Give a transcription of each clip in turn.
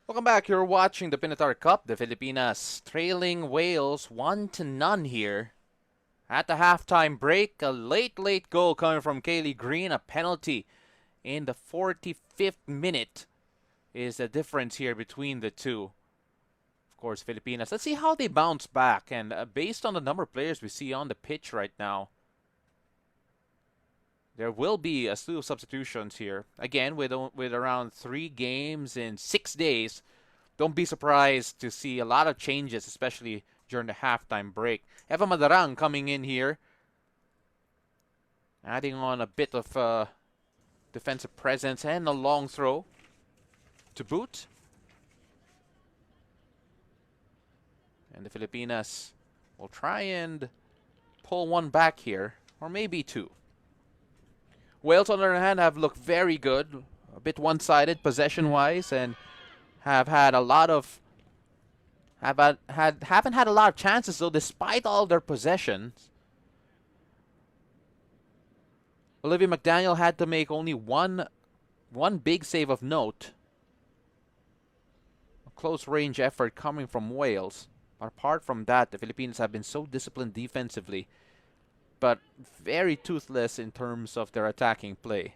Welcome back. You're watching the Pinatar Cup. The Filipinas trailing Wales 1-0 here. At the halftime break, a late goal coming from Kaylee Green. A penalty in the 45th minute is the difference here between the two. Of course, Filipinas. Let's see how they bounce back. And based on the number of players we see on the pitch right now, there will be a slew of substitutions here. Again, with around 3 games in 6 days, don't be surprised to see a lot of changes, especially during the halftime break. Eva Madarang coming in here, adding on a bit of defensive presence and a long throw to boot. And the Filipinas will try and pull one back here, or maybe two. Wales, on the other hand, have looked very good, a bit one-sided possession-wise, and haven't had a lot of chances though, despite all their possessions. Olivia McDaniel had to make only one big save of note. A close-range effort coming from Wales. But apart from that, the Philippines have been so disciplined defensively, but very toothless in terms of their attacking play.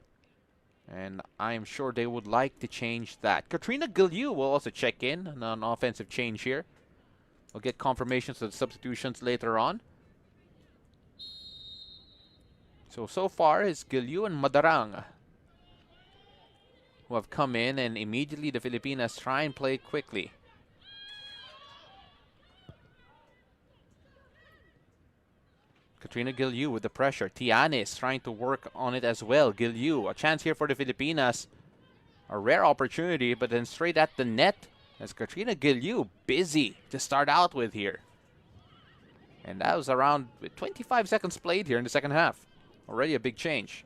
And I'm sure they would like to change that. Katrina Gilliu will also check in on an offensive change here. We'll get confirmations of the substitutions later on. So far it's Gilliu and Madarang who have come in, and immediately the Filipinas try and play quickly. Katrina Gilliu with the pressure. Tianis trying to work on it as well. Gilliu, a chance here for the Filipinas. A rare opportunity, but then straight at the net as Katrina Gilliu busy to start out with here. And that was around 25 seconds played here in the second half. Already a big change.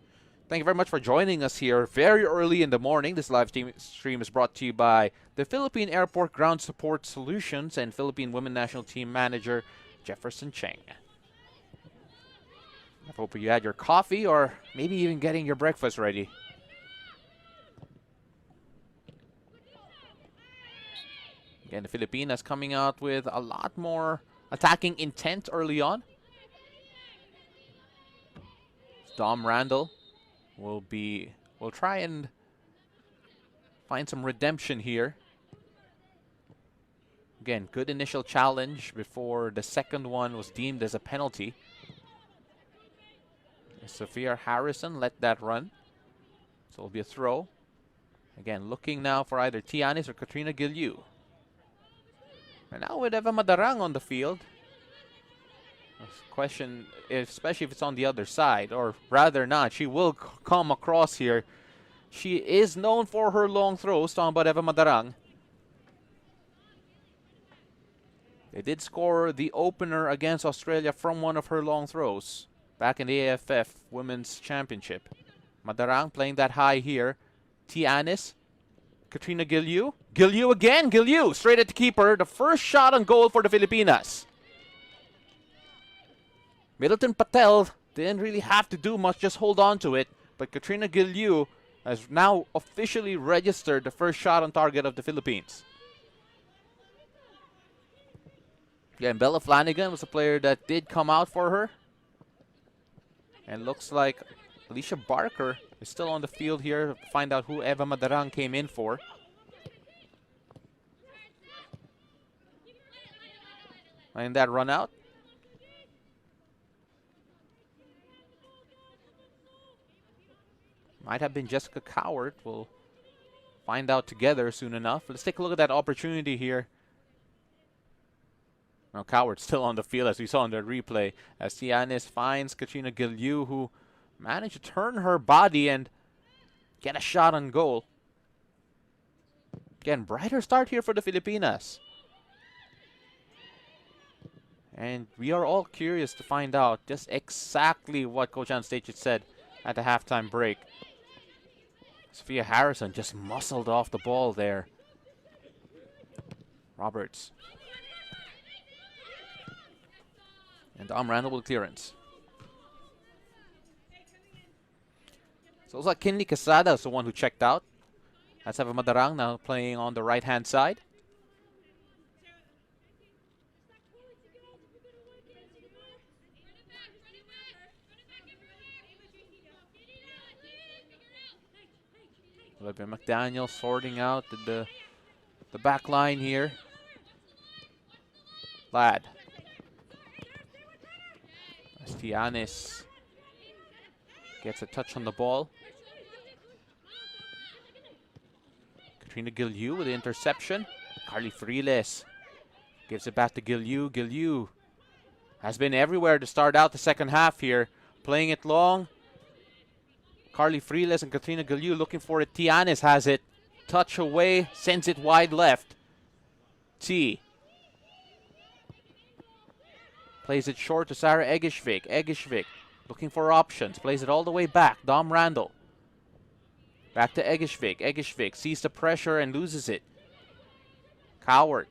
Thank you very much for joining us here very early in the morning. This live stream is brought to you by the Philippine Airport Ground Support Solutions and Philippine Women National Team Manager Jefferson Cheng. I hope you had your coffee or maybe even getting your breakfast ready. Again, the Filipinas coming out with a lot more attacking intent early on. Dom Randall will try and find some redemption here. Again, good initial challenge before the second one was deemed as a penalty. Sophia Harrison let that run. So it'll be a throw. Again, looking now for either Tianis or Katrina Gilliu. And now with Eva Madarang on the field. Question, especially if it's on the other side, or rather not. She will come across here. She is known for her long throws, talking about Eva Madarang. They did score the opener against Australia from one of her long throws back in the AFF Women's Championship. Madarang playing that high here. Tianis. Katrina Gilliu. Gilliu again. Gilliu straight at the keeper. The first shot on goal for the Filipinas. Middleton Patel didn't really have to do much, just hold on to it. But Katrina Gilliu has now officially registered the first shot on target of the Philippines. Again, Bella Flanagan was a player that did come out for her. And looks like Alicia Barker is still on the field here to find out who Eva Madarang came in for. And that run out. Might have been Jessica Coward. We'll find out together soon enough. Let's take a look at that opportunity here. Now Coward's still on the field, as we saw in the replay, as Tianis finds Katrina Gilliu, who managed to turn her body and get a shot on goal. Again, brighter start here for the Filipinas. And we are all curious to find out just exactly what Coach Anastasiou said at the halftime break. Sophia Harrison just muscled off the ball there. Roberts. And Dom Randall with clearance. So it was like Kinley Quesada is the one who checked out. That's Eva Madarang now playing on the right-hand side. Olivia McDaniel sorting out the back line here. Ladd. Tianis gets a touch on the ball. Katrina Gilliu with the interception. Carly Friles gives it back to Gilliu. Gilliu has been everywhere to start out the second half here. Playing it long. Carly Friles and Katrina Gilliu looking for it. Tianis has it. Touch away. Sends it wide left. T. Plays it short to Sarah Egishvik. Egishvik looking for options. Plays it all the way back. Dom Randall. Back to Egishvik. Egishvik sees the pressure and loses it. Coward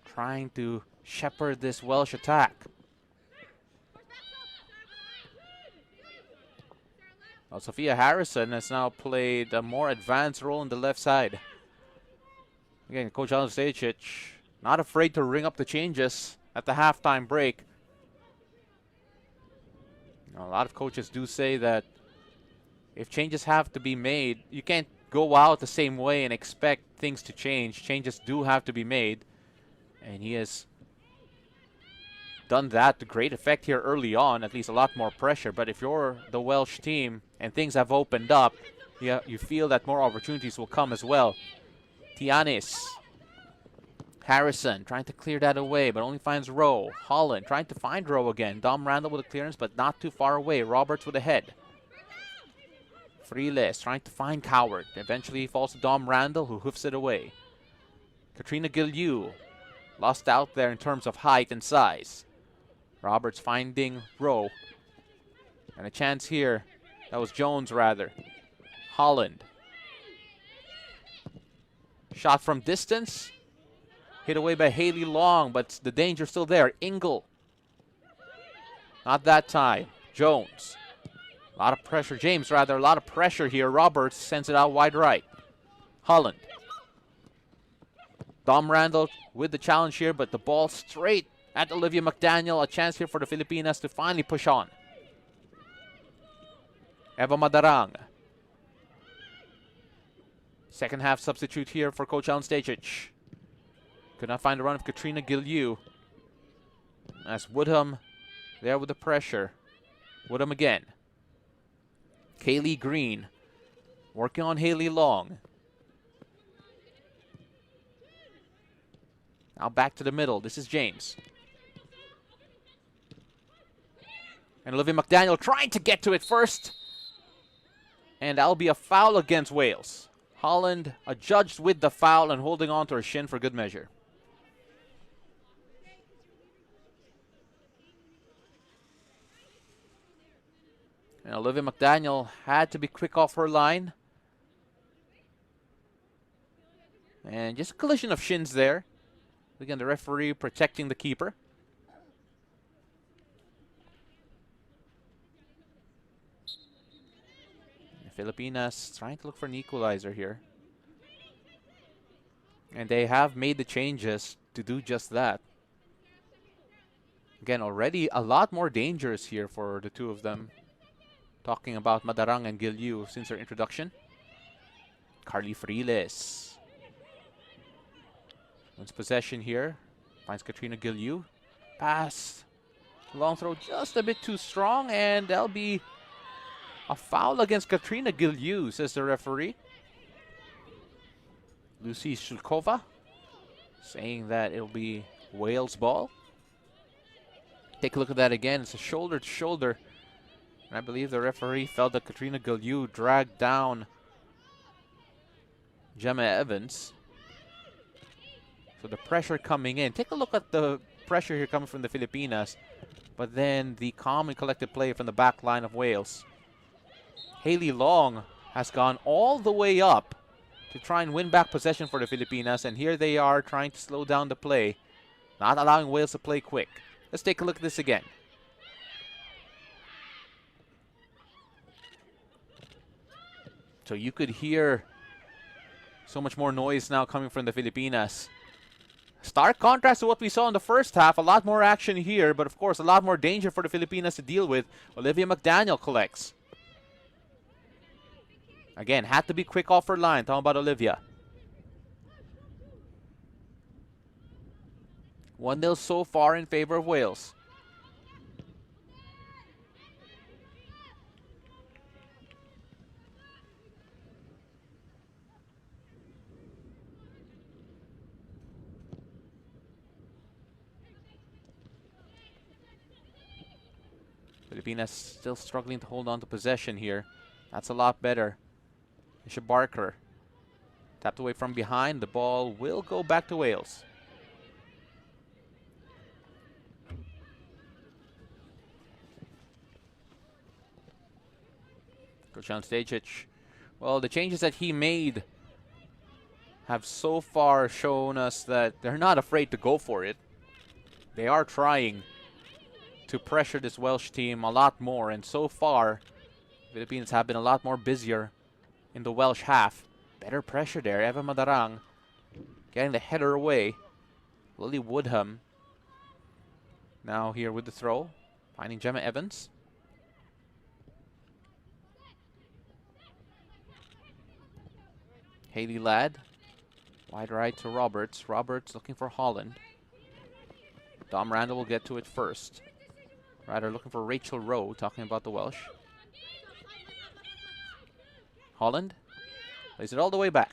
trying to shepherd this Welsh attack. Well, Sophia Harrison has now played a more advanced role in the left side. Again, Coach Alan Stejcic not afraid to ring up the changes at the halftime break. A lot of coaches do say that if changes have to be made, you can't go out the same way and expect things to change. Changes do have to be made. And he has done that to great effect here early on, at least a lot more pressure. But if you're the Welsh team and things have opened up, you feel that more opportunities will come as well. Tianis. Harrison trying to clear that away, but only finds Rowe. Holland trying to find Rowe again. Dom Randall with a clearance, but not too far away. Roberts with a head. Friles trying to find Coward. Eventually falls to Dom Randall, who hoofs it away. Katrina Gilliu lost out there in terms of height and size. Roberts finding Rowe. And a chance here. That was Jones, rather. Holland. Shot from distance. Hit away by Haley Long, but the danger still there. Ingle. Not that time. Jones. A lot of pressure. James, rather. A lot of pressure here. Roberts sends it out wide right. Holland. Dom Randall with the challenge here, but the ball straight at Olivia McDaniel. A chance here for the Filipinas to finally push on. Eva Madarang. Second half substitute here for Coach Alan Stejcic. Could not find the run of Katrina Gilliu. As Woodham there with the pressure. Woodham again. Kaylee Green working on Haley Long. Now back to the middle. This is James. And Olivia McDaniel trying to get to it first. And that'll be a foul against Wales. Holland adjudged with the foul and holding on to her shin for good measure. And Olivia McDaniel had to be quick off her line. And just a collision of shins there. Again, the referee protecting the keeper. The Filipinas trying to look for an equalizer here. And they have made the changes to do just that. Again, already a lot more dangerous here for the two of them. Talking about Madarang and Gilliu since their introduction. Carly Friles wins possession here. Finds Katrina Gilliu. Pass. Long throw just a bit too strong, and that'll be a foul against Katrina Gilliu, says the referee. Lucy Shulkova saying that it'll be Wales ball. Take a look at that again. It's a shoulder to shoulder. And I believe the referee felt that Katrina Gilliu dragged down Gemma Evans. So the pressure coming in. Take a look at the pressure here coming from the Filipinas. But then the calm and collected play from the back line of Wales. Haley Long has gone all the way up to try and win back possession for the Filipinas. And here they are trying to slow down the play. Not allowing Wales to play quick. Let's take a look at this again. So you could hear so much more noise now coming from the Filipinas. Stark contrast to what we saw in the first half. A lot more action here, but of course a lot more danger for the Filipinas to deal with. Olivia McDaniel collects. Again, had to be quick off her line. Talking about Olivia. 1-0 so far in favor of Wales. Filipinas still struggling to hold on to possession here. That's a lot better. Bishop Barker tapped away from behind. The ball will go back to Wales. Kocan Stajic, well, the changes that he made have so far shown us that they're not afraid to go for it. They are trying to pressure this Welsh team a lot more, and so far, Philippines have been a lot more busier in the Welsh half. Better pressure there. Eva Madarang getting the header away. Lily Woodham now here with the throw, finding Gemma Evans. Hayley Ladd, wide right to Roberts. Roberts looking for Holland. Dom Randall will get to it first. Rather looking for Rachel Rowe, talking about the Welsh. Holland plays it all the way back.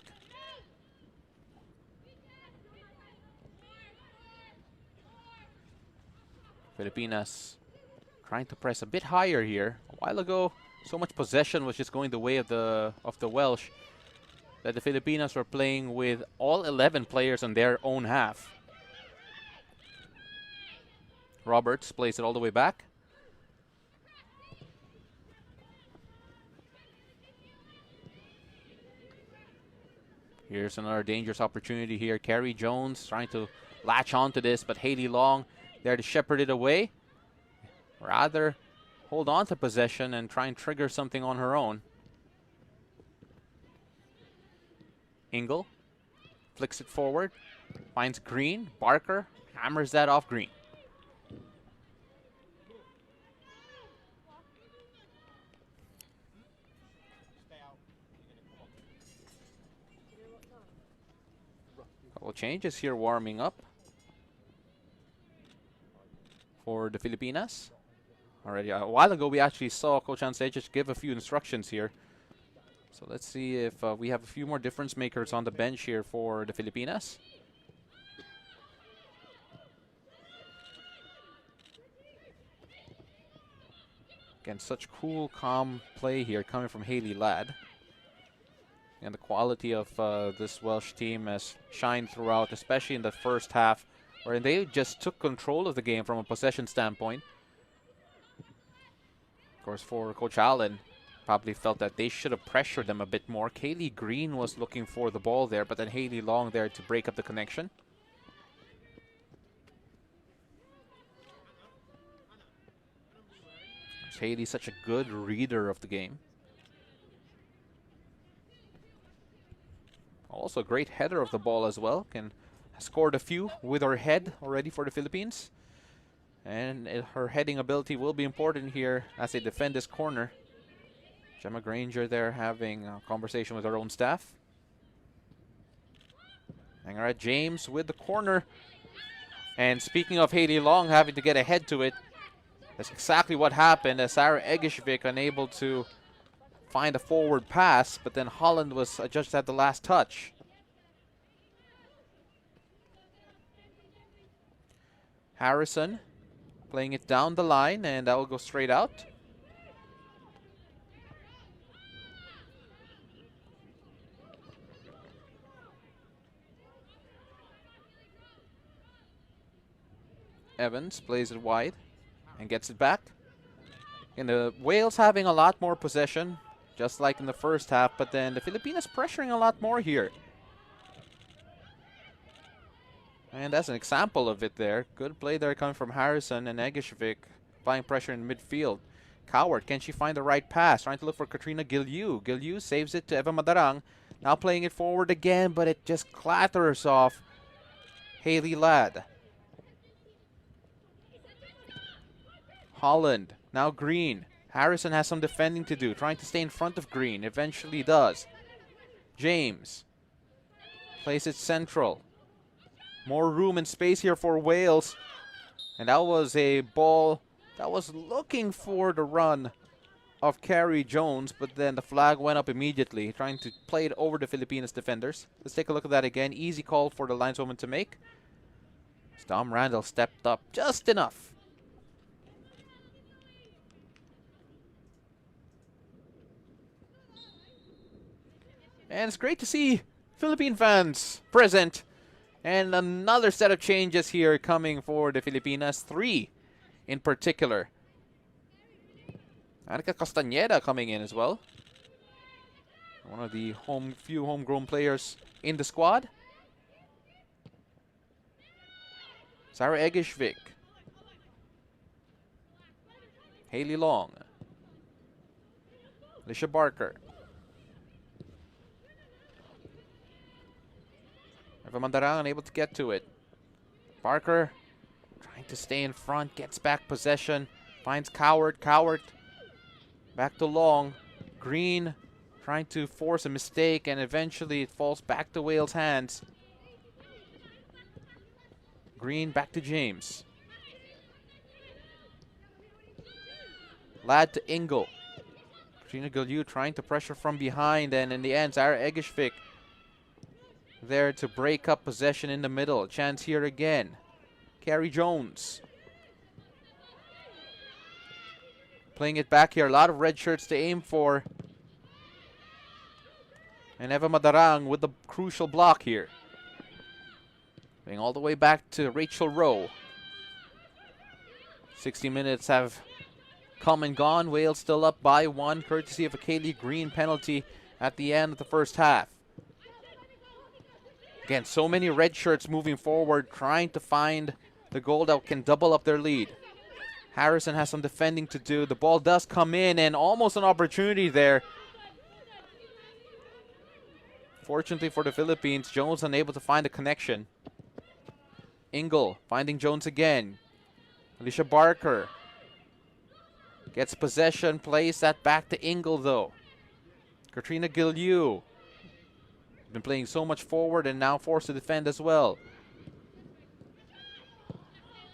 Filipinas trying to press a bit higher here. A while ago, so much possession was just going the way of the Welsh that the Filipinas were playing with all 11 players on their own half. Roberts plays it all the way back. Here's another dangerous opportunity here. Carrie Jones trying to latch onto this, but Hayley Long there to shepherd it away. Rather hold on to possession and try and trigger something on her own. Ingle flicks it forward, finds Green. Barker hammers that off Green. Couple changes here warming up for the Filipinas. Already a while ago we actually saw Coach Ansejich give a few instructions here. So let's see if we have a few more difference makers on the bench here for the Filipinas. Again, such cool, calm play here coming from Hayley Ladd. And the quality of this Welsh team has shined throughout, especially in the first half, where they just took control of the game from a possession standpoint. Of course, for Coach Allen, probably felt that they should have pressured them a bit more. Kaylee Green was looking for the ball there, but then Hayley Long there to break up the connection. Hayley, such a good reader of the game. Also a great header of the ball as well. Has scored a few with her head already for the Philippines. And her heading ability will be important here as they defend this corner. Gemma Granger there having a conversation with her own staff. Angaret James with the corner. And speaking of Hayley Long having to get ahead to it, that's exactly what happened as Sarah Egishvik unable to find a forward pass, but then Holland was adjusted at the last touch. Harrison playing it down the line, and that will go straight out. Evans plays it wide and gets it back. And the Wales having a lot more possession, just like in the first half, but then the Filipinas pressuring a lot more here. And that's an example of it there. Good play there coming from Harrison and Egishvik applying pressure in midfield. Coward, can she find the right pass? Trying to look for Katrina Gilliu. Gilliu saves it to Eva Madarang. Now playing it forward again, but it just clatters off Haley Ladd. Holland, now Green. Harrison has some defending to do, trying to stay in front of Green. Eventually does. James plays it central. More room and space here for Wales. And that was a ball that was looking for the run of Carrie Jones, but then the flag went up immediately, trying to play it over the Filipinas defenders. Let's take a look at that again. Easy call for the lineswoman to make. Dom Randall stepped up just enough. And it's great to see Philippine fans present. And another set of changes here coming for the Filipinas. 3 in particular. Anika Castañeda coming in as well. One of the few homegrown players in the squad. Sarah Egishvik. Haley Long. Alicia Barker. Eva Mandarang unable to get to it. Barker trying to stay in front, gets back possession, finds Coward. Coward back to Long. Green trying to force a mistake, and eventually it falls back to Wales' hands. Green back to James. Ladd to Ingle. Katrina Gilliu trying to pressure from behind, and in the end, Zara Egishvik there to break up possession in the middle. A chance here again. Carrie Jones. Playing it back here. A lot of red shirts to aim for. And Eva Madarang with the crucial block here. Going all the way back to Rachel Rowe. 60 minutes have come and gone. Wales still up by 1, courtesy of a Kaylee Green penalty at the end of the first half. Again, so many red shirts moving forward, trying to find the goal that can double up their lead. Harrison has some defending to do. The ball does come in, and almost an opportunity there. Fortunately for the Philippines, Jones unable to find a connection. Ingle finding Jones again. Alicia Barker gets possession, plays that back to Ingle though. Katrina Gilliu. Been playing so much forward and now forced to defend as well.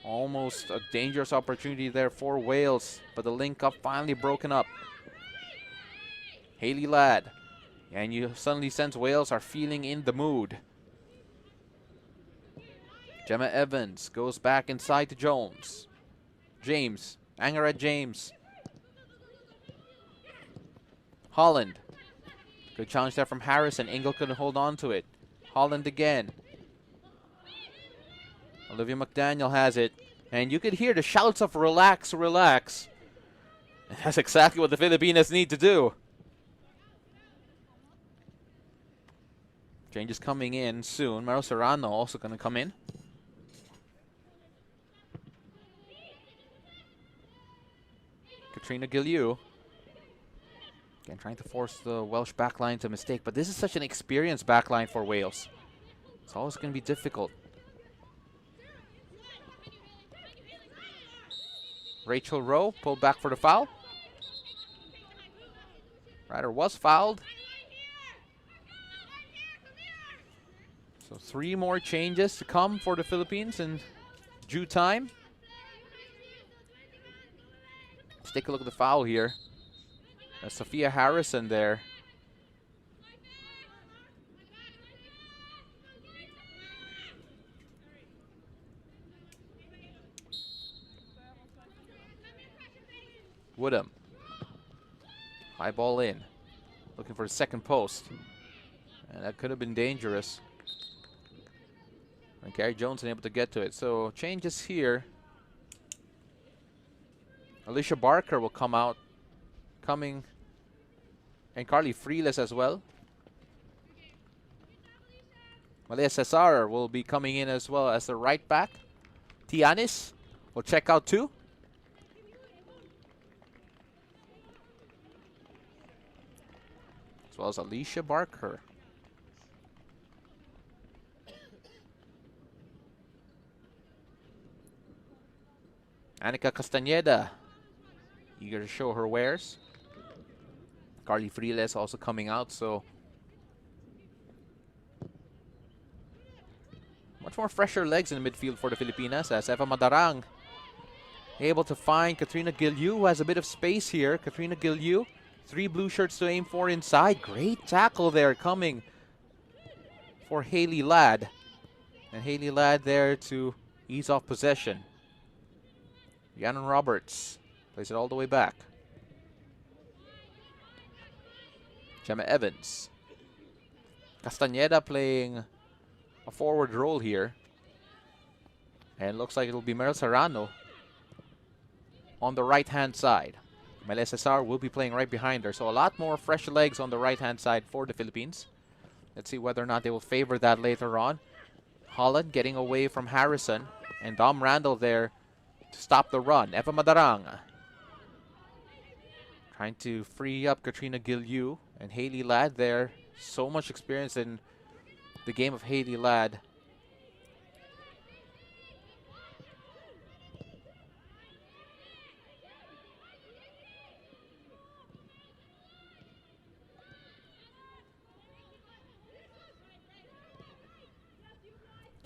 Almost a dangerous opportunity there for Wales, but the link up finally broken up. Haley Ladd, and you suddenly sense Wales are feeling in the mood. Gemma Evans goes back inside to Jones. James, anger at James. Holland. Good challenge there from Harrison. Ingle couldn't hold on to it. Holland again. Olivia McDaniel has it. And you could hear the shouts of relax, relax. That's exactly what the Filipinas need to do. Changes coming in soon. Maro Serrano also going to come in. Katrina Gilliu. Again, trying to force the Welsh backline to mistake, but this is such an experienced backline for Wales. It's always going to be difficult. Rachel Rowe pulled back for the foul. Ryder was fouled. So 3 more changes to come for the Philippines in due time. Let's take a look at the foul here. That's Sophia Harrison there. Woodham. High ball in. Looking for the second post. And that could have been dangerous. And Carrie Jones unable to get to it. So changes here. Alicia Barker will come out. Coming. And Carly Freeles as well. Malia Cesar will be coming in as well as the right back. Tianis will check out too. well as Alicia Barker. Anika Castañeda, eager to show her wares. Carly Friles also coming out, so much more fresher legs in the midfield for the Filipinas as Eva Madarang able to find Katrina Gilyu, who has a bit of space here. Katrina Gilyu, 3 blue shirts to aim for inside. Great tackle there coming for Hailey Ladd. And Hailey Ladd there to ease off possession. Rhiannon Roberts plays it all the way back. Gemma Evans. Castañeda playing a forward role here. And looks like it'll be Meryl Serrano on the right-hand side. Mele Cesar will be playing right behind her. So a lot more fresh legs on the right-hand side for the Philippines. Let's see whether or not they will favor that later on. Holland getting away from Harrison. And Dom Randall there to stop the run. Eva Madarang trying to free up Katrina Gilyu. And Hailey Ladd there. So much experience in the game of Hailey Ladd.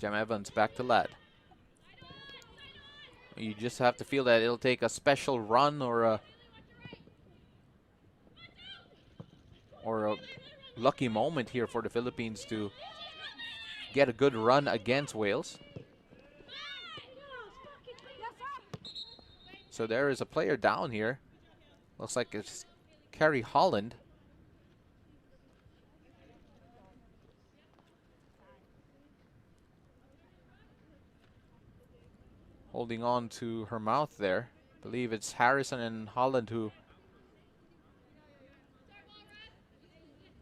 Gem Evans back to Ladd. You just have to feel that it'll take a special run or a lucky moment here for the Philippines to get a good run against Wales. So there is a player down here. Looks like it's Carrie Holland. Holding on to her mouth there. I believe it's Harrison and Holland who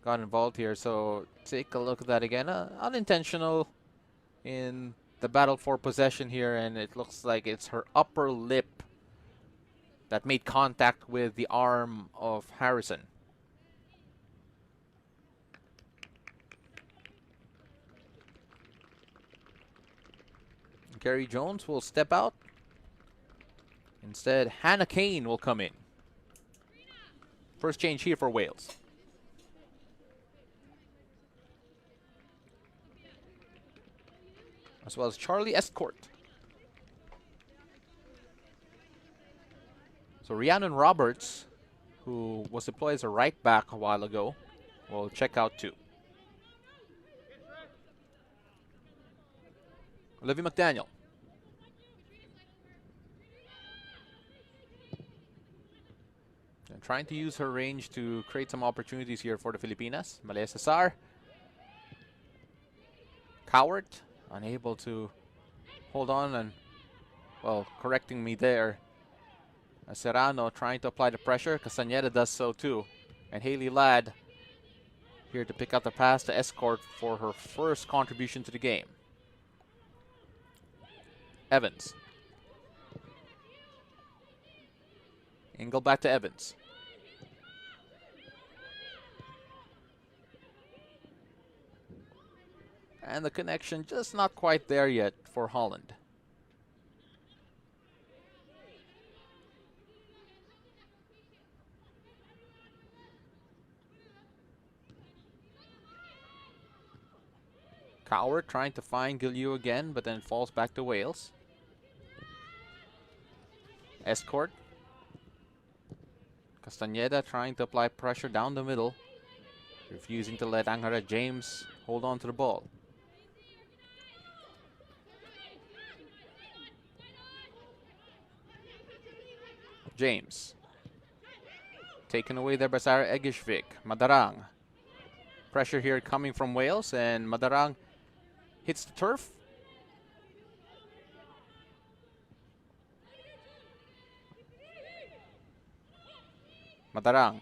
got involved here. So take a look at that again. Unintentional in the battle for possession here, and it looks like it's her upper lip that made contact with the arm of Harrison. Gary Jones will step out. Instead, Hannah Kane will come in. First change here for Wales. As well as Charlie Escourt. So Rhiannon Roberts, who was deployed as a right back a while ago, will check out too. Olivia McDaniel. And trying to use her range to create some opportunities here for the Filipinas. Malaya Cesar. Coward, unable to hold on and, well, correcting me there. Serrano trying to apply the pressure. Castañeda does so too. And Hailey Ladd here to pick up the pass to Escourt for her first contribution to the game. Evans. Engel back to Evans. And the connection just not quite there yet for Holland. Coward trying to find Gilyu again, but then falls back to Wales. Escourt. Castañeda trying to apply pressure down the middle, refusing to let Angara James hold on to the ball. James. Taken away there by Sarah Egishvik. Madarang. Pressure here coming from Wales, and Madarang hits the turf. Madarang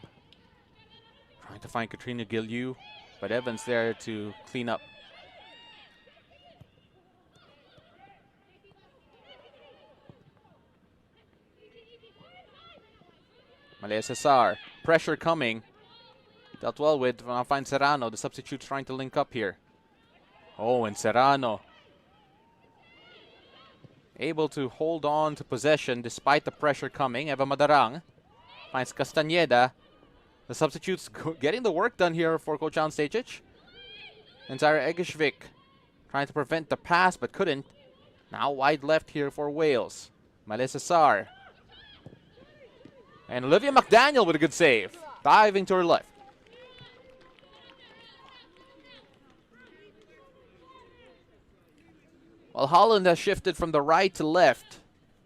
trying to find Katrina Gilyu, but Evans there to clean up. Malaya Cesar, pressure coming. Dealt well with. Now find Serrano. The substitute's trying to link up here. Oh, and Serrano able to hold on to possession despite the pressure coming. Eva Madarang finds Castañeda. The substitutes getting the work done here for Coach Jan Stejcic. And Zara Egishvik trying to prevent the pass but couldn't. Now wide left here for Wales. Melissa Sarr. And Olivia McDaniel with a good save. Diving to her left. Well, Holland has shifted from the right to left.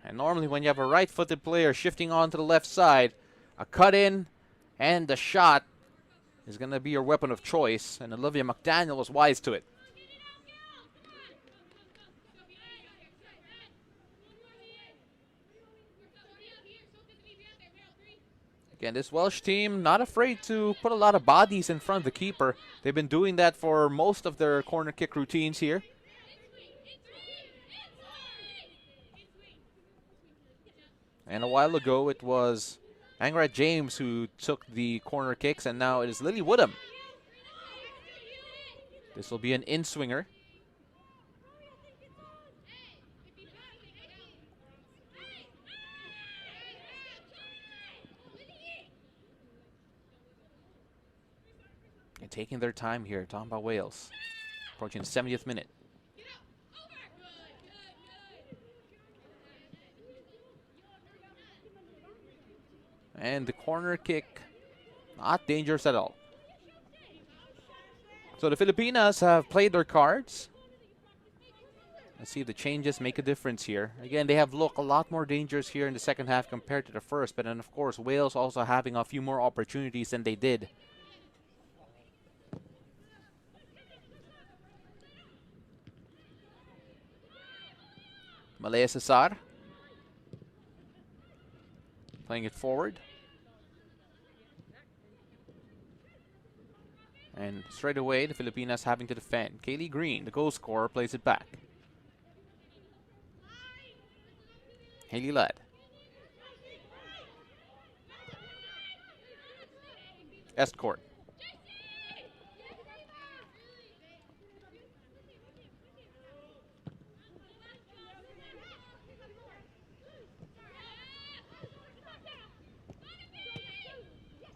And normally when you have a right-footed player shifting onto the left side, a cut-in and the shot is going to be your weapon of choice. And Olivia McDaniel was wise to it. Again, this Welsh team not afraid to put a lot of bodies in front of the keeper. They've been doing that for most of their corner kick routines here. And a while ago, it was Angrat James who took the corner kicks, and now it is Lily Woodham. This will be an in-swinger. And taking their time here, talking about Wales. Approaching the 70th minute. And the corner kick, not dangerous at all. So the Filipinas have played their cards. Let's see if the changes make a difference here. Again, they have looked a lot more dangerous here in the second half compared to the first. But then, of course, Wales also having a few more opportunities than they did. Malaya Cesar playing it forward. And straight away, the Filipinas having to defend. Kaylee Green, the goal scorer, plays it back. Haley Ladd. Estcourt.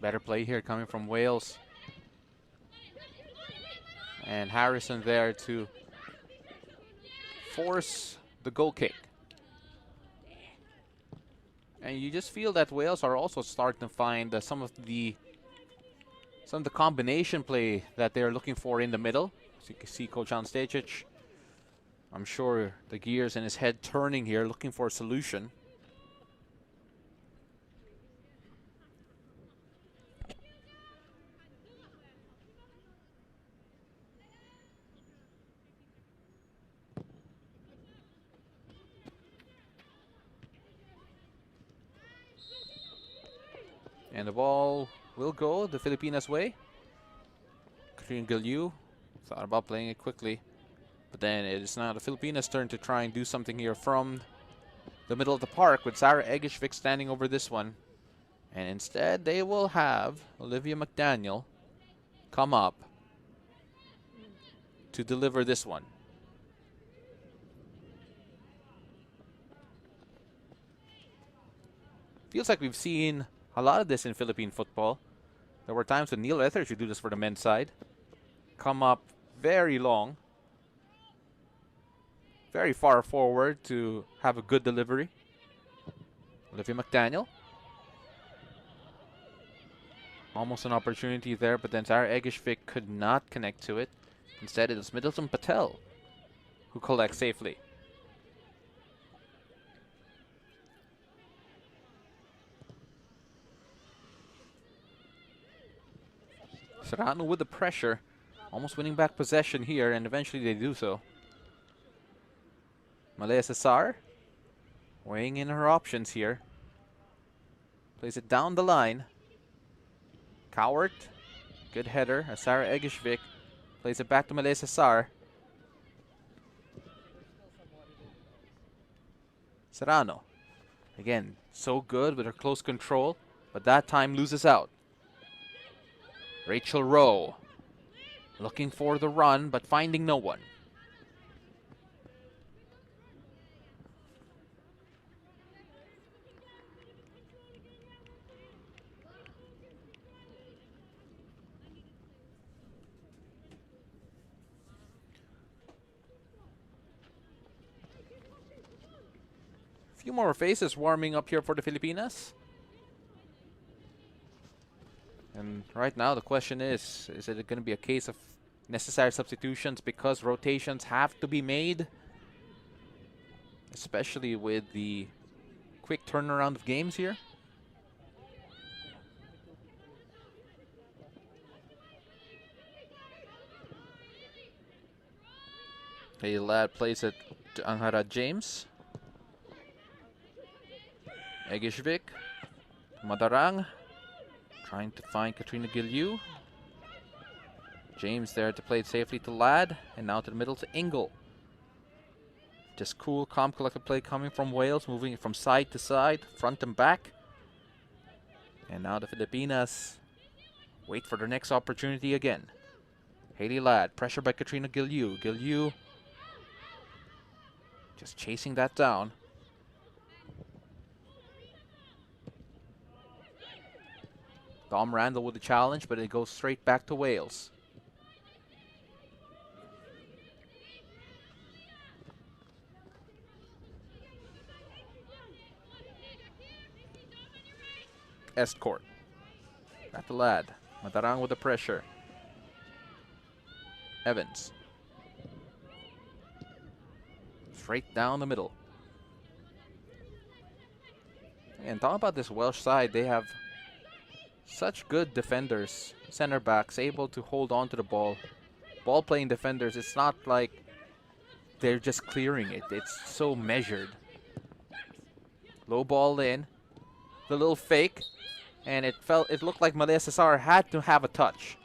Better play here coming from Wales. And Harrison there to force the goal kick. And you just feel that Wales are also starting to find some of the combination play that they're looking for in the middle. So you can see Coach Jan Stejcic, I'm sure the gears in his head turning here, looking for a solution. And the ball will go the Filipinas' way. Katrina Giliu thought about playing it quickly. But then it is now the Filipinas' turn to try and do something here from the middle of the park with Sarah Egishvik standing over this one. And instead they will have Olivia McDaniel come up to deliver this one. Feels like we've seen a lot of this in Philippine football. There were times when Neil Etheridge would do this for the men's side. Come up very long. Very far forward to have a good delivery. Olivia McDaniel. Almost an opportunity there, but then Sarah Egishvik could not connect to it. Instead, it was Middleton Patel who collects safely. Serrano with the pressure, almost winning back possession here, and eventually they do so. Malaya Cesar weighing in her options here. Plays it down the line. Cowart, good header. Sarah Egishvik plays it back to Malaya Cesar. Serrano, again, so good with her close control, but that time loses out. Rachel Rowe looking for the run, but finding no one. Few more faces warming up here for the Filipinas. And right now the question is it going to be a case of necessary substitutions because rotations have to be made? Especially with the quick turnaround of games here. A lad plays it to Anhara James. Egishvik. Madarang. Trying to find Katrina Gilliu. James there to play it safely to Ladd. And now to the middle to Ingle. Just cool, calm, collected play coming from Wales. Moving it from side to side, front and back. And now the Filipinas wait for their next opportunity again. Hailey Ladd, pressure by Katrina Gilliu. Gilliu just chasing that down. Dom Randall with the challenge, but it goes straight back to Wales. Estcourt. Back to Ladd. Matarang with the pressure. Evans. Straight down the middle. And talking about this Welsh side, they have such good defenders, center backs, able to hold on to the ball. Ball playing defenders, it's not like they're just clearing it. It's so measured. Low ball in. The little fake. And it looked like Malaya Cesar had to have a touch.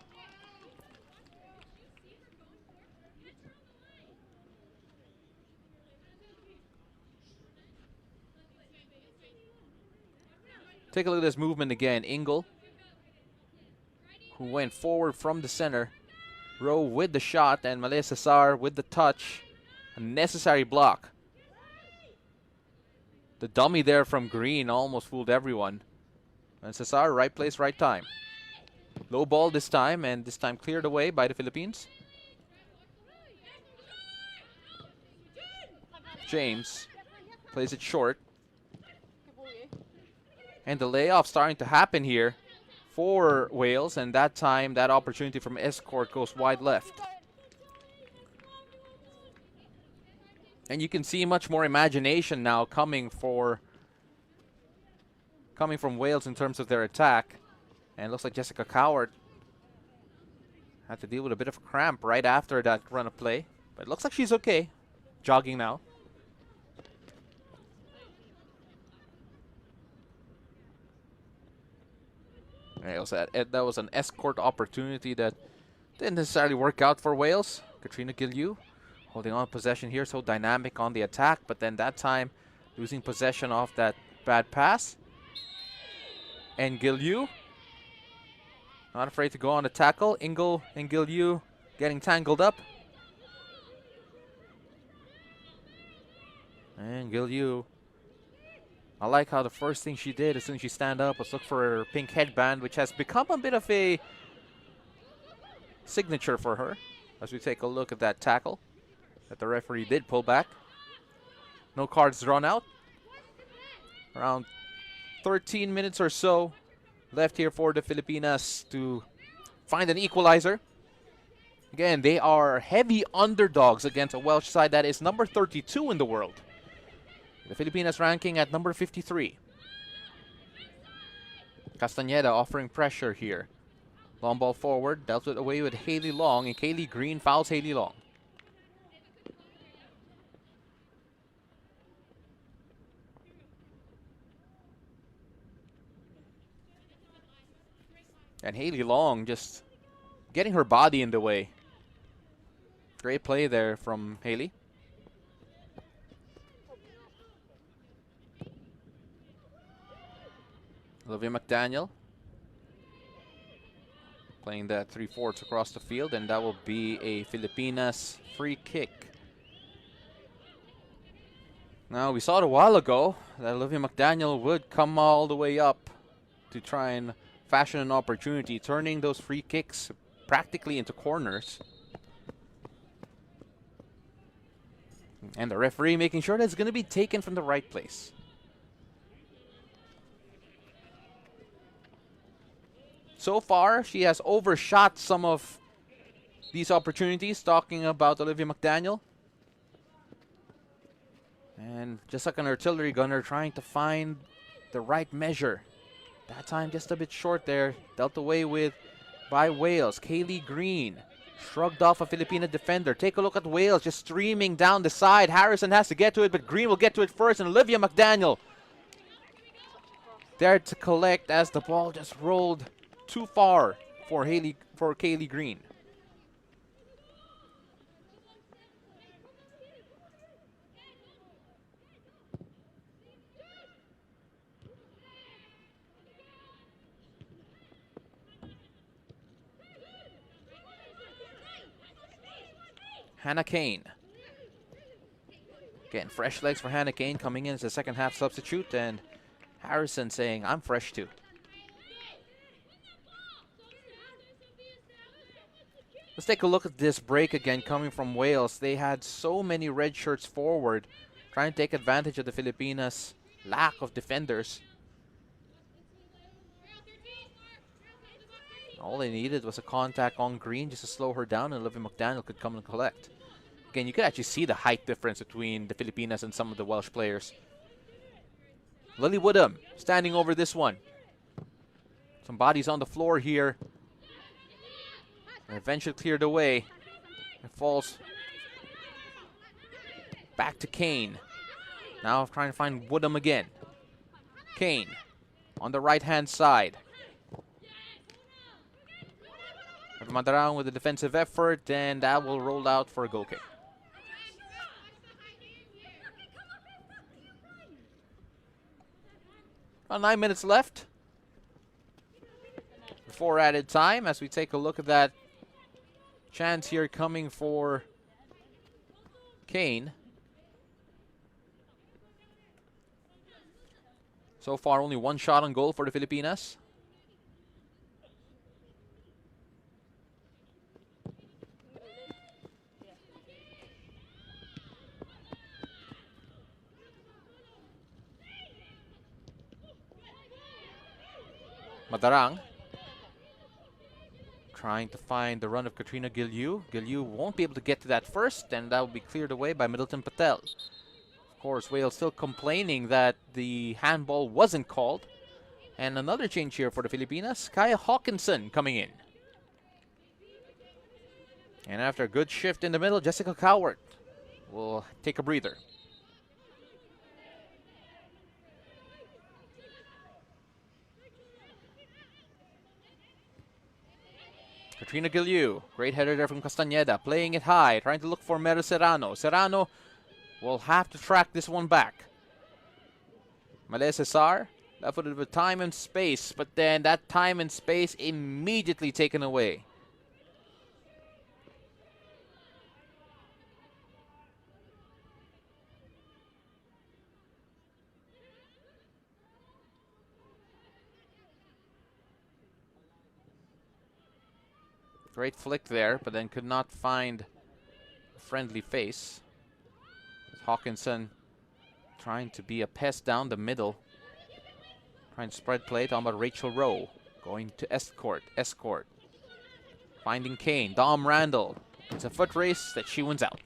Take a look at this movement again. Ingle, who went forward from the center. Rowe with the shot, and Malaya Cesar with the touch. A necessary block. The dummy there from Green almost fooled everyone. And Cesar, right place, right time. Low ball this time, and this time cleared away by the Philippines. James plays it short. And the layoff starting to happen here for Wales, and that time that opportunity from Estcourt goes wide left. And you can see much more imagination now coming from Wales in terms of their attack. And it looks like Jessica Coward had to deal with a bit of a cramp right after that run of play. But it looks like she's okay. Jogging now. That was an Estcourt opportunity that didn't necessarily work out for Wales. Katrina Gilliu holding on possession here, so dynamic on the attack, but then that time losing possession off that bad pass. And Gilliu not afraid to go on the tackle. Ingle and Gilliu getting tangled up. And Gilliu, I like how the first thing she did as soon as she stand up was look for her pink headband, which has become a bit of a signature for her. As we take a look at that tackle that the referee did pull back. No cards drawn out. Around 13 minutes or so left here for the Filipinas to find an equalizer. Again, they are heavy underdogs against a Welsh side that is number 32 in the world. The Filipinas ranking at number 53. Castañeda offering pressure here. Long ball forward, dealt it away with Hailey Long, and Kaylee Green fouls Hailey Long. And Hailey Long just getting her body in the way. Great play there from Hailey. Olivia McDaniel. Playing that 3/4 across the field, and that will be a Filipinas free kick. Now, we saw it a while ago that Olivia McDaniel would come all the way up to try and fashion an opportunity, turning those free kicks practically into corners. And the referee making sure that it's going to be taken from the right place. So far, she has overshot some of these opportunities, talking about Olivia McDaniel. And just like an artillery gunner, trying to find the right measure. That time just a bit short there. Dealt away with by Wales. Kaylee Green shrugged off a Filipina defender. Take a look at Wales just streaming down the side. Harrison has to get to it, but Green will get to it first. And Olivia McDaniel there to collect as the ball just rolled too far for Kaylee Green. Hannah Kane. Again, fresh legs for Hannah Kane coming in as a second half substitute, and Harrison saying, I'm fresh too. Let's take a look at this break again coming from Wales. They had so many red shirts forward, trying to take advantage of the Filipinas' lack of defenders. All they needed was a contact on Green just to slow her down, and Olivia McDaniel could come and collect. Again, you could actually see the height difference between the Filipinas and some of the Welsh players. Lily Woodham standing over this one. Some bodies on the floor here. And eventually cleared away. It falls back to Kane. Now trying to find Woodham again. Kane on the right-hand side. Madarang with a defensive effort, and that will roll out for a goal kick. About 9 minutes left before added time, as we take a look at that chance here coming for Kane. So far, only one shot on goal for the Filipinas. Madarang trying to find the run of Katrina Gilyu. Gilyu won't be able to get to that first, and that will be cleared away by Middleton Patel. Of course, Wales still complaining that the handball wasn't called. And another change here for the Filipinas. Kaya Hawkinson coming in. And after a good shift in the middle, Jessica Cowart will take a breather. Katrina Gilyu, great header there from Castañeda, playing it high, trying to look for Mero Serrano. Serrano will have to track this one back. Malay Cesar, left with a bit of time and space, but then that time and space immediately taken away. Great flick there, but then could not find a friendly face. Hawkinson trying to be a pest down the middle. Trying to spread play. Talking about Rachel Rowe. Going to Escort. Finding Kane. Dom Randall. It's a foot race that she wins out.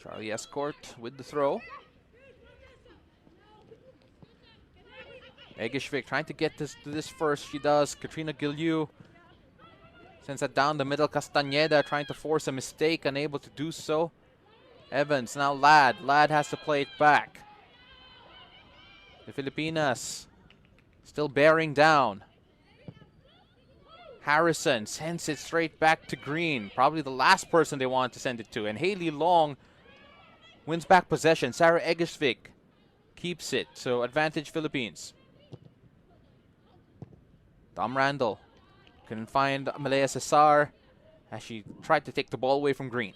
Charlie Escort with the throw. Egishvik trying to get to this first. She does. Katrina Gilyu sends it down the middle. Castañeda trying to force a mistake, unable to do so. Evans, now Ladd. Ladd has to play it back. The Filipinas still bearing down. Harrison sends it straight back to Green. Probably the last person they want to send it to. And Haley Long wins back possession. Sarah Egersvik keeps it. So advantage Philippines. Dom Randall couldn't find Malaya Cesar as she tried to take the ball away from Green.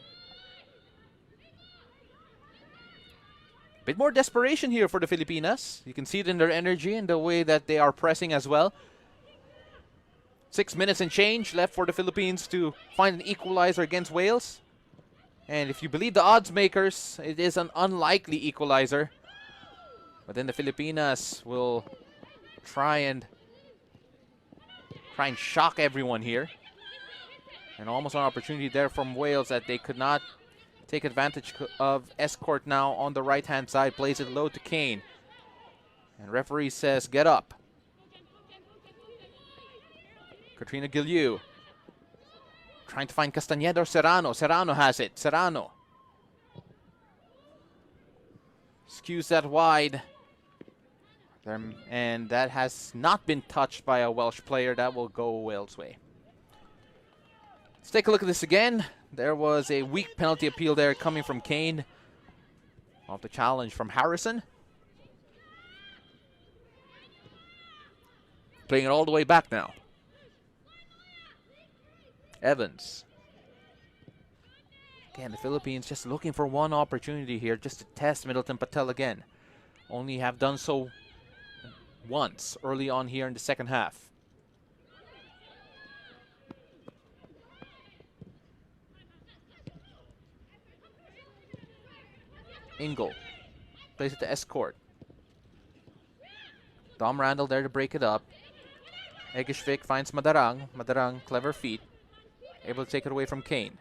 Bit more desperation here for the Filipinas. You can see it in their energy and the way that they are pressing as well. 6 minutes and change left for the Philippines to find an equalizer against Wales. And if you believe the odds makers, it is an unlikely equalizer. But then the Filipinas will try and shock everyone here. And almost an opportunity there from Wales that they could not take advantage of. Escort now on the right-hand side, plays it low to Kane. And referee says, get up. Katrina Giliu trying to find Castañeda or Serrano. Serrano has it. Serrano skews that wide. And that has not been touched by a Welsh player. That will go Wales' way. Let's take a look at this again. There was a weak penalty appeal there coming from Kane off the challenge from Harrison. Playing it all the way back now. Evans. Again, the Philippines just looking for one opportunity here just to test Middleton Patel again. Only have done so once early on here in the second half. Ingle plays it to Escort. Dom Randall there to break it up. Egersvik finds Madarang. Madarang, clever feet. Able to take it away from Kane.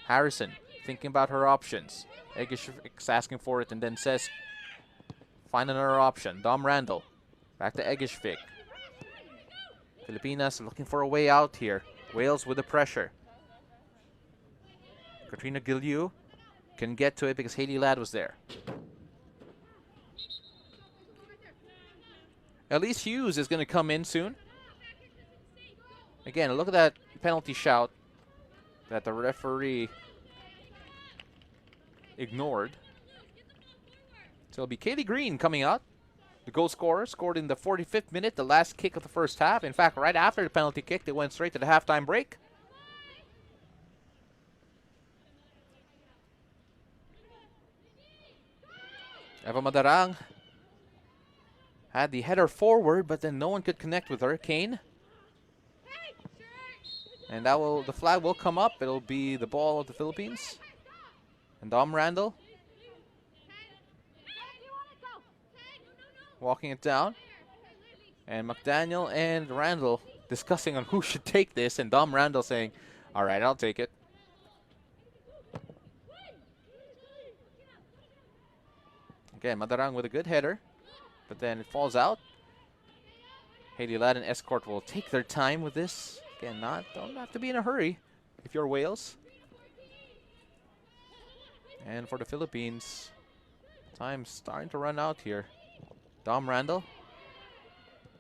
Harrison thinking about her options. Egersvik's asking for it and then says, find another option. Dom Randall. Back to Egersvik. Filipinas looking for a way out here. Wales with the pressure. Katrina Giliu can get to it because Haley Ladd was there. Elise Hughes is going to come in soon. Again, look at that penalty shout that the referee ignored. So it'll be Kaylee Green coming out. The goal scorer scored in the 45th minute, the last kick of the first half. In fact, right after the penalty kick, they went straight to the halftime break. Eva Madarang had the header forward, but then no one could connect with her. Kane. And the flag will come up. It'll be the ball of the Philippines. And Dom Randall walking it down. And McDaniel and Randall discussing on who should take this. And Dom Randall saying, all right, I'll take it. Again, Madarang with a good header. But then it falls out. Haley Ladd and Escort will take their time with this. Again, don't have to be in a hurry if you're Wales. And for the Philippines, time's starting to run out here. Dom Randall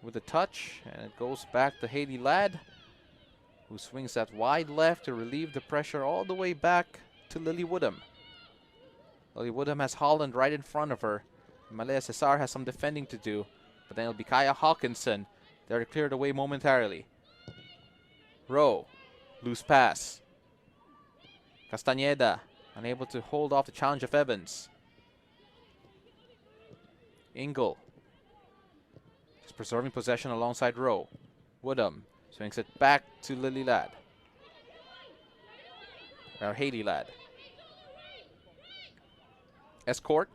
with a touch, and it goes back to Haley Ladd, who swings that wide left to relieve the pressure all the way back to Lily Woodham. Lily Woodham has Holland right in front of her. Malaya Cesar has some defending to do, but then it'll be Kaya Hawkinson there to clear it away momentarily. Rowe, loose pass. Castañeda, unable to hold off the challenge of Evans. Ingle, just preserving possession alongside Rowe. Woodham swings it back to Lily Ladd. Or Haley Ladd. Escort.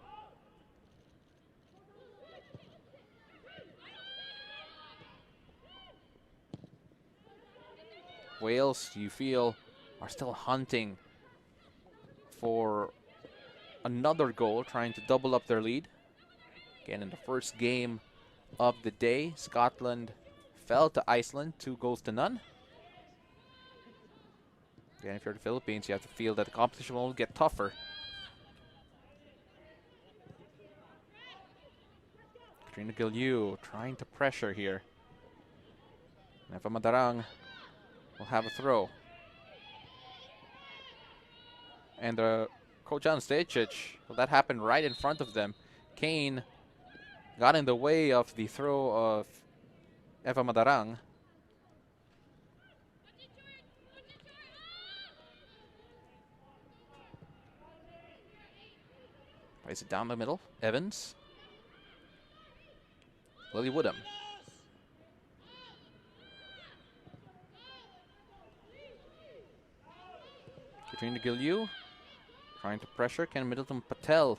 Wales, you feel, are still hunting for another goal, trying to double up their lead. Again, in the first game of the day, Scotland fell to Iceland 2-0. Again, if you're the Philippines, you have to feel that the competition will get tougher. Katrina Giliu trying to pressure here. Eva Madarang will have a throw. And Kojan Stecic, well, that happened right in front of them. Kane got in the way of the throw of Eva Madarang. Plays it down the middle. Evans. Lily Woodham. Katrina Gilliu trying to pressure. Can Middleton Patel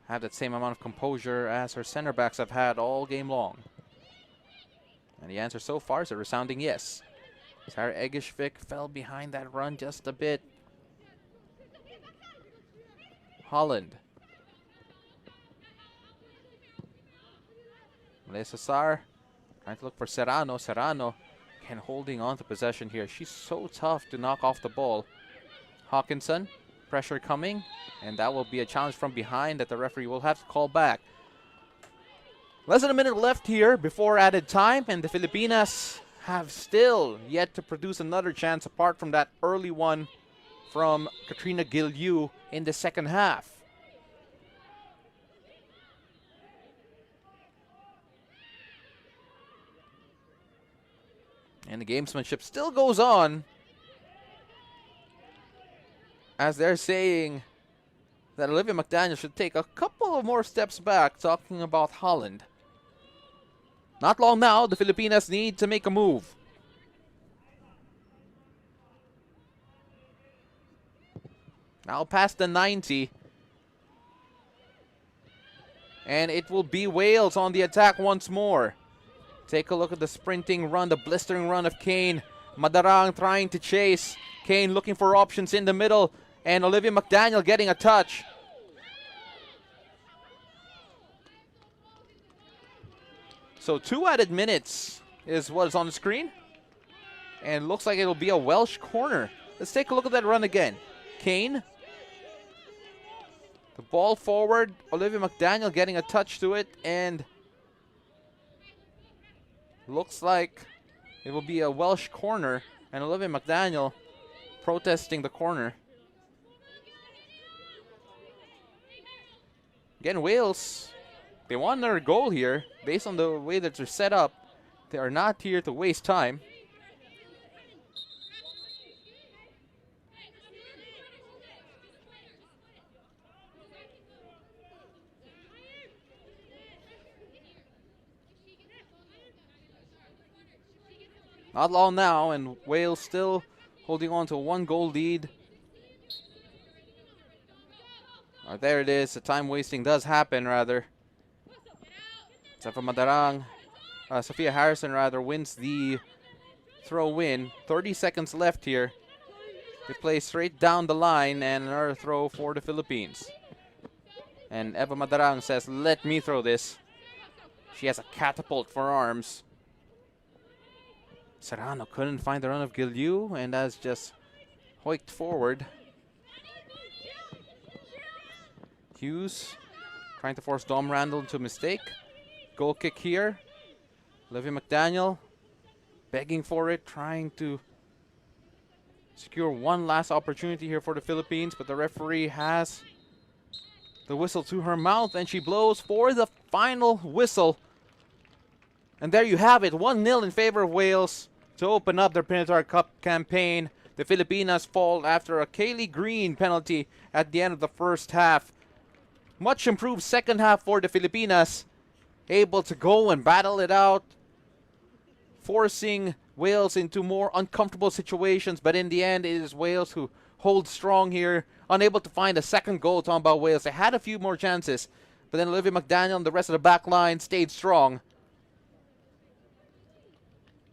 have that same amount of composure as her center backs have had all game long? And the answer so far is a resounding yes. Sarah Egishvik fell behind that run just a bit. Holland. Melissa Sar trying to look for Serrano. Serrano can holding on to possession here. She's so tough to knock off the ball. Hawkinson, pressure coming, and that will be a challenge from behind that the referee will have to call back. Less than a minute left here before added time, and the Filipinas have still yet to produce another chance apart from that early one from Katrina Gilliu in the second half. And the gamesmanship still goes on, as they're saying that Olivia McDaniel should take a couple of more steps back, talking about Holland. Not long now, the Filipinas need to make a move. Now past the 90. And it will be Wales on the attack once more. Take a look at the sprinting run, the blistering run of Kane. Madarang trying to chase. Kane looking for options in the middle. And Olivia McDaniel getting a touch. So 2 added minutes is what is on the screen. And looks like it'll be a Welsh corner. Let's take a look at that run again. Kane. The ball forward. Olivia McDaniel getting a touch to it. And looks like it will be a Welsh corner. And Olivia McDaniel protesting the corner. Again, Wales, they want another goal here. Based on the way that they're set up, they are not here to waste time. Not long now, and Wales still holding on to a 1-goal lead. There it is. The time wasting does happen, rather. Sefa Madarang, Sophia Harrison, rather, wins the throw-in. 30 seconds left here. They play straight down the line, and another throw for the Philippines. And Eva Madarang says, "Let me throw this." She has a catapult for arms. Serrano couldn't find the run of Gilliu, and that's just hoiked forward. Hughes trying to force Dom Randall into a mistake. Goal kick here. Olivia McDaniel begging for it, trying to secure one last opportunity here for the Philippines, but the referee has the whistle to her mouth, and she blows for the final whistle. And there you have it, 1-0 in favor of Wales to open up their Pinatar Cup campaign. The Filipinas fall after a Kaylee Green penalty at the end of the first half. Much improved second half for the Filipinas, able to go and battle it out, forcing Wales into more uncomfortable situations, but in the end it is Wales who hold strong here, unable to find a second goal. Talking about Wales, they had a few more chances, but then Olivia McDaniel and the rest of the back line stayed strong.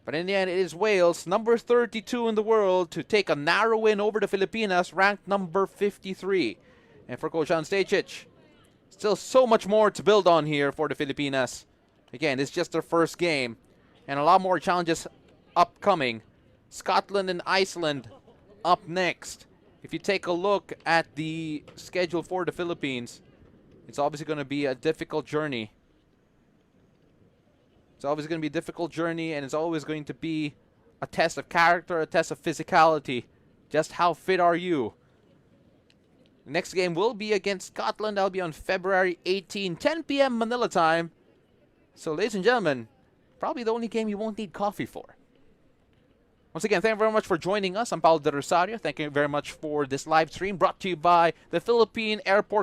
But in the end, it is Wales, number 32 in the world, to take a narrow win over the Filipinas, ranked number 53. And for Coach Jan Stecic, still so much more to build on here for the Filipinas. Again, it's just their first game, and a lot more challenges upcoming. Scotland and Iceland up next. If you take a look at the schedule for the Philippines, it's obviously going to be a difficult journey. It's always going to be a difficult journey, and it's always going to be a test of character, a test of physicality. Just how fit are you? The next game will be against Scotland. That'll be on February 18, 10 p.m. Manila time. So, ladies and gentlemen, probably the only game you won't need coffee for. Once again, thank you very much for joining us. I'm Paul De Rosario. Thank you very much for this live stream brought to you by the Philippine Airport